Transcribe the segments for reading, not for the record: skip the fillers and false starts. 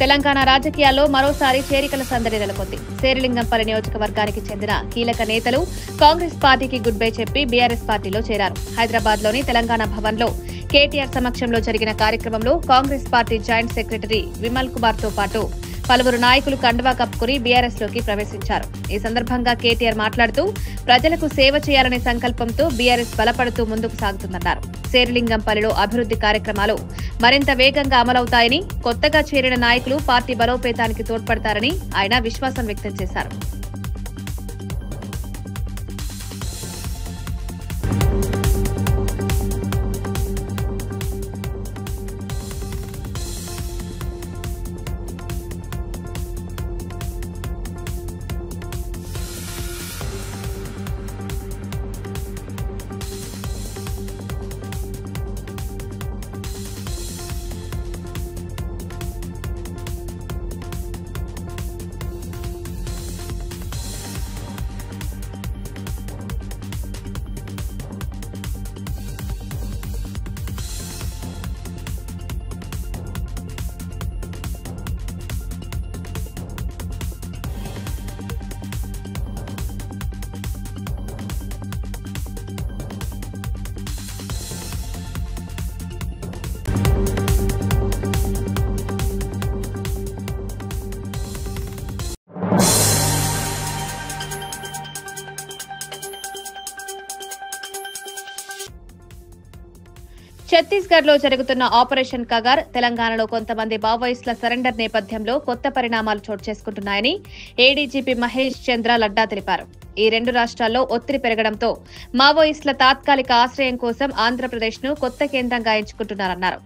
తెలంగాణ రాజకీయాల్లో మరోసారి చేరికల సందడి నెలకొంది. శేరిలింగంపల్లి నియోజకవర్గానికి చెందిన కీలక నేతలు కాంగ్రెస్ పార్టీకి గుడ్ బై చెప్పి బీఆర్ఎస్ పార్టీలో చేరారు. హైదరాబాద్లోని తెలంగాణ భవన్లో కేటీఆర్ సమక్షంలో జరిగిన కార్యక్రమంలో Congress party joint secretary Vimal Kumar తో పాటు పలువురు నాయకులు కండువా కప్పుకుని బీఆర్ఎస్ లోకి ప్రవేశించారు. ఈ సందర్భంగా కేటీఆర్ మాట్లాడుతూ ప్రజలకు సేవ చేయాలనే సంకల్పంతో బీఆర్ఎస్ బలపడుతూ ముందుకు సాగుతుందన్నారు. శేరిలింగంపల్లిలో అభివృద్ధి కార్యక్రమాలు మరింత వేగంగా అమలవుతాయని, కొత్తగా చేరిన నాయకులు పార్టీ బలోపేతానికి తోడ్పడతారని ఆయన విశ్వాసం వ్యక్తం చేశారు. ఛత్తీస్గఢ్లో జరుగుతున్న ఆపరేషన్ కగార్ తెలంగాణలో కొంతమంది మావోయిస్టుల సరెండర్ నేపథ్యంలో కొత్త పరిణామాలు చోటు చేసుకుంటున్నాయని ఏడీజీపీ మహేష్ చంద్ర లడ్డా తెలిపారు. ఈ రెండు రాష్ట్రాల్లో ఒత్తిడి పెరగడంతో మావోయిస్టుల తాత్కాలిక ఆశ్రయం కోసం ఆంధ్రప్రదేశ్ను కొత్త కేంద్రంగా ఎంచుకుంటున్నారన్నారు.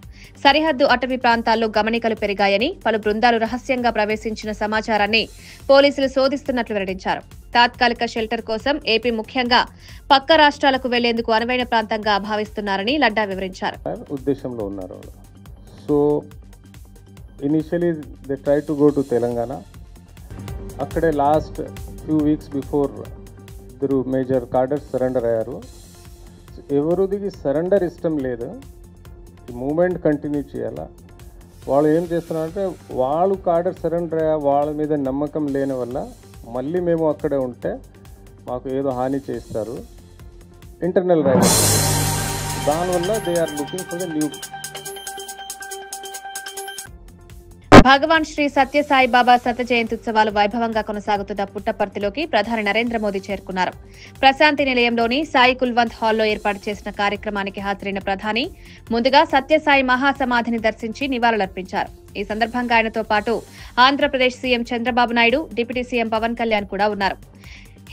సరిహద్దు అటవీ ప్రాంతాల్లో గమనికలు పెరిగాయని, పలు బృందాలు రహస్యంగా ప్రవేశించిన సమాచారాన్ని పోలీసులు శోధిస్తున్నట్లు వెల్లడించారు. తాత్కాలిక షెల్టర్ కోసం ఏపీ ముఖ్యంగా పక్క రాష్ట్రాలకు వెళ్లేందుకు అనువైన ప్రాంతంగా భావిస్తున్నారని లడ్డా వివరించారు. ఉద్దేశంలో ఉన్నారు. So initially they try to go to Telangana. అక్కడే లాస్ట్ ఫ్యూ వీక్స్ బిఫోర్ ఇద్దరు మేజర్ కార్డర్స్ సరెండర్ అయ్యారు. ఎవరిదికి సరెండర్ ఇష్టం లేదు, ఈ మూమెంట్ కంటిన్యూ చేయాలా. వాళ్ళు ఏం చేస్తున్నారంటే వాళ్ళు కార్డర్ సరెండర్ అయ్యా వాళ్ళ మీద నమ్మకం లేని వల్ల మళ్ళీ మేము అక్కడే ఉంటే మాకు ఏదో హాని చేస్తారు, ఇంటర్నల్ రైవల్. దానివల్ల they are looking for the new. Bhagavan Sri Sathya Sai శత జయంతి ఉత్సవాలు వైభవంగా కొనసాగుతున్న పుట్టపర్తిలోకి ప్రధాని నరేంద్ర మోదీ చేరుకున్నారు. ప్రశాంతి నిలయంలోని సాయి కుల్వంత్ హాల్లో ఏర్పాటు చేసిన కార్యక్రమానికి హాజరైన ప్రధాని ముందుగా సత్యసాయి మహాసమాధిని దర్శించి నివాళులర్పించారు. ఈ సందర్భంగా ఆయనతో పాటు Andhra Pradesh CM Chandrababu Naidu, deputy CM Pawan Kalyan కూడా ఉన్నారు.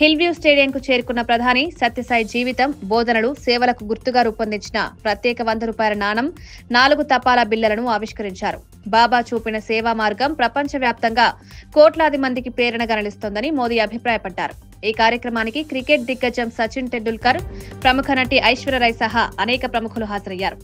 హిల్వ్యూ స్టేడియంకు చేరుకున్న ప్రధాని సత్యసాయి జీవితం, బోధనలు, సేవలకు గుర్తుగా రూపొందించిన ప్రత్యేక ₹100 నాణం, 4 తపాలా బిళ్లలను ఆవిష్కరించారు. బాబా చూపిన సేవా మార్గం ప్రపంచవ్యాప్తంగా కోట్లాది మందికి ప్రేరణగా నిలుస్తోందని మోదీ అభిప్రాయపడ్డారు. ఈ కార్యక్రమానికి క్రికెట్ దిగ్గజం సచిన్ టెండూల్కర్, ప్రముఖ నటి ఐశ్వర్యరాయ్ సహా అనేక ప్రముఖులు హాజరయ్యారు.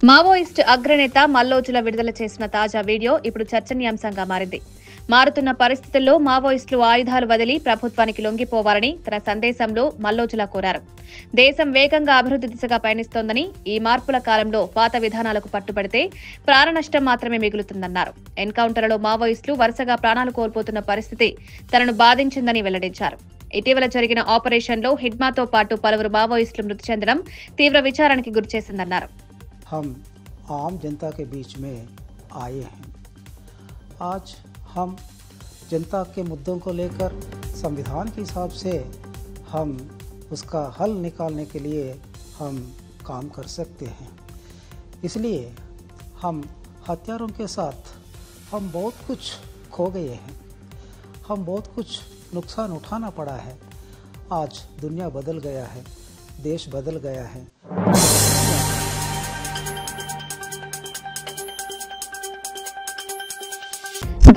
మావోయిస్టు అగ్రనేత మల్లోజుల విడుదల చేసిన తాజా వీడియో ఇప్పుడు చర్చనీయాంశంగా మారింది. మారుతున్న పరిస్థితుల్లో మావోయిస్టులు ఆయుధాలు వదిలి ప్రభుత్వానికి లొంగిపోవాలని తన సందేశంలో మల్లోజుల కోరారు. దేశం వేగంగా అభివృద్ధి దిశగా పయనిస్తోందని, ఈ మార్పుల కాలంలో పాత విధానాలకు పట్టుబడితే ప్రాణనష్టం మాత్రమే మిగులుతుందన్నారు. ఎన్కౌంటర్లలో మావోయిస్టులు వరుసగా ప్రాణాలు కోల్పోతున్న పరిస్థితి తనను బాధించిందని వెల్లడించారు. ఇటీవల జరిగిన ఆపరేషన్లో హిడ్మాతో పాటు పలువురు మావోయిస్టులు మృతి చెందడం తీవ్ర విచారానికి గురిచేసిందన్నారు. हम आम जनता के बीच में आए हैं। आज हम जनता के मुद्दों को लेकर संविधान के हिसाब से हम उसका हल निकालने के लिए हम काम कर सकते हैं। इसलिए हम हथियारों के साथ हम बहुत कुछ खो गए हैं, हम बहुत कुछ नुकसान उठाना पड़ा है। आज दुनिया बदल गया है, देश बदल गया है।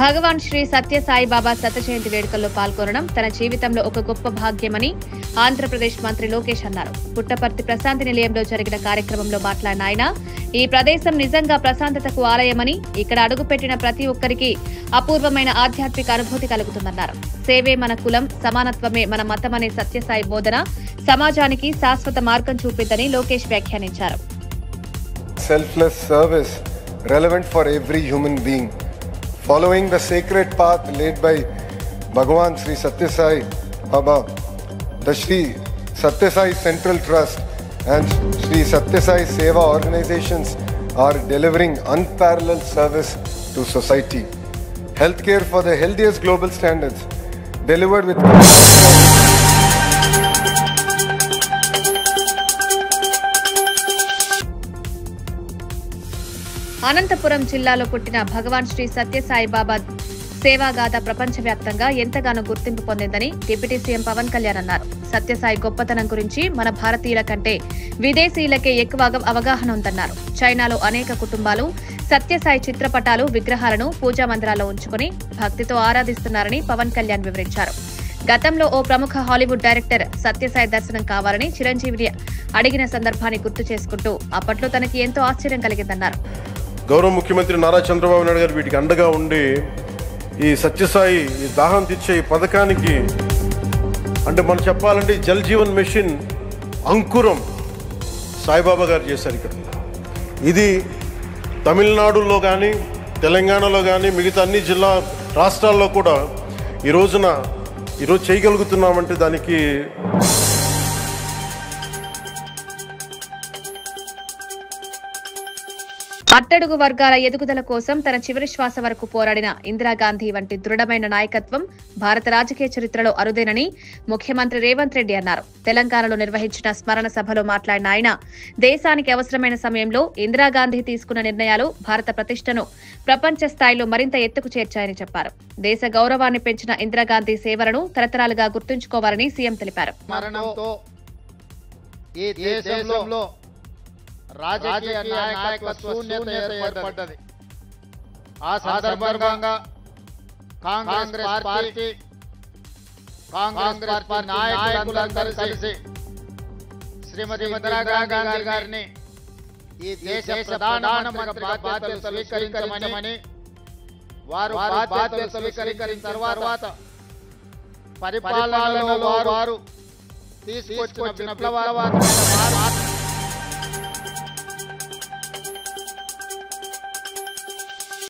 భగవాన్ శ్రీ సత్యసాయి బాబా శత జయంతి వేడుకల్లో పాల్గొనడం తన జీవితంలో ఒక గొప్ప భాగ్యమని ఆంధ్రప్రదేశ్ మంత్రి లోకేష్ అన్నారు. పుట్టపర్తి ప్రశాంతి నిలయంలో జరిగిన కార్యక్రమంలో మాట్లాడిన ఆయన, ఈ ప్రదేశం నిజంగా ప్రశాంతతకు ఆలయమని, ఇక్కడ అడుగుపెట్టిన ప్రతి ఒక్కరికి అపూర్వమైన ఆధ్యాత్మిక అనుభూతి కలుగుతుందన్నారు. సేవే మన కులం, సమానత్వమే మన మతం అనే సత్యసాయి బోధన సమాజానికి శాశ్వత మార్గం చూపిద్దని లోకేష్ వ్యాఖ్యానించారు. Selfless service relevant for every human being. Following the sacred path laid by Bhagwan Sri Satyasai Baba, the Sri Satyasai Central Trust and Sri Satyasai Seva organizations are delivering unparalleled service to society. Healthcare for the healthiest global standards, delivered with Anantapuram జిల్లాలో పుట్టిన భగవాన్ శ్రీ సత్యసాయి బాబా సేవాగాథ ప్రపంచవ్యాప్తంగా ఎంతగానో గుర్తింపు పొందిందని deputy CM Pawan Kalyan అన్నారు. సత్యసాయి గొప్పతనం గురించి మన భారతీయుల కంటే విదేశీయులకే ఎక్కువ అవగాహన ఉందన్నారు. చైనాలో అనేక కుటుంబాలు సత్యసాయి చిత్రపటాలు, విగ్రహాలను పూజా మందిరాల్లో ఉంచుకుని భక్తితో ఆరాధిస్తున్నారని పవన్ కళ్యాణ్ వివరించారు. గతంలో ఓ ప్రముఖ హాలీవుడ్ డైరెక్టర్ సత్యసాయి దర్శనం కావాలని చిరంజీవిని అడిగిన సందర్భాన్ని గుర్తు చేసుకుంటూ అప్పట్లో తనకి ఎంతో ఆశ్చర్యం కలిగిందన్నారు. గౌరవ ముఖ్యమంత్రి నారా చంద్రబాబు నాయుడు గారు వీటికి అండగా ఉండి ఈ సత్యసాయి ఈ దాహం తీర్చే ఈ పథకానికి అంటే మనం చెప్పాలంటే జల్ జీవన్ మిషన్ అంకురం సాయిబాబా గారు చేశారు. ఇక్కడ ఇది తమిళనాడులో కానీ తెలంగాణలో కానీ మిగతా అన్ని జిల్లా రాష్ట్రాల్లో కూడా ఈరోజు చేయగలుగుతున్నామంటే దానికి అట్టడుగు వర్గాల ఎదుగుదల కోసం తన చివరి శ్వాస వరకు పోరాడిన ఇందిరాగాంధీ వంటి దృఢమైన నాయకత్వం భారత రాజకీయ చరిత్రలో అరుదేనని ముఖ్యమంత్రి రేవంత్ రెడ్డి అన్నారు. తెలంగాణలో నిర్వహించిన స్మరణ సభలో మాట్లాడిన ఆయన, దేశానికి అవసరమైన సమయంలో ఇందిరాగాంధీ తీసుకున్న నిర్ణయాలు భారత ప్రతిష్టను ప్రపంచ స్థాయిలో మరింత ఎత్తుకు చేర్చాయని చెప్పారు. దేశ గౌరవాన్ని పెంచిన ఇందిరాగాంధీ సేవలను తరతరాలుగా గుర్తుంచుకోవాలని సీఎం తెలిపారు. రాజకీయ నాయకత్వ శూన్యత ఏర్పడ్డది. ఆ సందర్భంగా కాంగ్రెస్ పార్టీ నాయకులందరూ కలిసి శ్రీమతి ఇందిరాగాంధీ గారిని ఈ దేశ ప్రధానమంత్రిగా బాధ్యతలు స్వీకరించమని, వారు బాధ్యతలు స్వీకరించిన తర్వాత పరిపాలనలో వారు తీసుకొచ్చిన విప్లవాత్మక